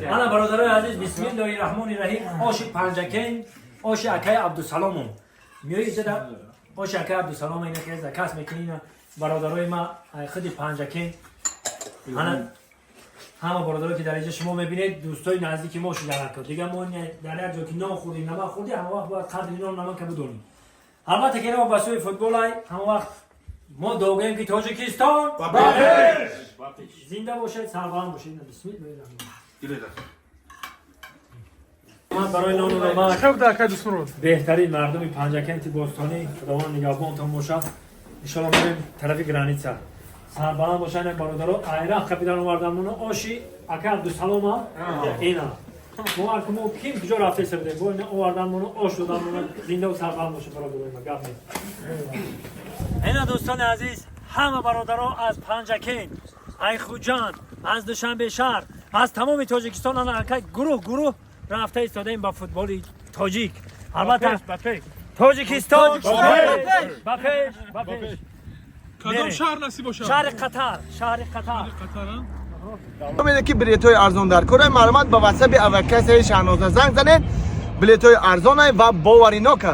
انا برادرای عزیز بسم الله الرحمن الرحیم آش پنجکین آش اکای عبدالسلام میای اینجا آش اکای عبدالسلام اینا که از کس میکنین برادرای ما خودی پنجکین انا همه برادرایی که در اینجا شما میبینید دوستای نزدیکی ما شدن کرد دیگه ما در هر جا که نان خوردیم نمک خوردیم همه وقت باید قدر اینا نمک بدونیم البته که ما بسوی فوتبال های همه وقت ما دوگیم که تاجیکستان زنده باشید سربلند باشید بسم الله الرحمن من برای نان و نمک خب در دوست مرد بهترین مردم پنجکین باستانی خداوند نگهبانتان باشه ان شاء الله میریم طرف گرانیتسا سربلند باشن برادرها ایران کاپیتان آوردمون آشی اکا عبدالسلام اینا ما ارکمو کیم کجا رفته سبده بو نه آوردمون آش دادمون زنده و سربلند باشه برادرای ما گپ اینا دوستان عزیز همه برادرها از پنجکین ایخوجان از دوشنبه شهر از تمام تاجیکستان انا اکا گروه رفته ایستادیم با فوتبال تاجیک البته تاجیکستان با پیش کدام شهر نصیب باشه شهر قطر قطران میده که بلیط‌های ارزان در کره معلومات با واتساپ اوکس شهناز زنگ زنه بلیط‌های ارزان و باوریناک است.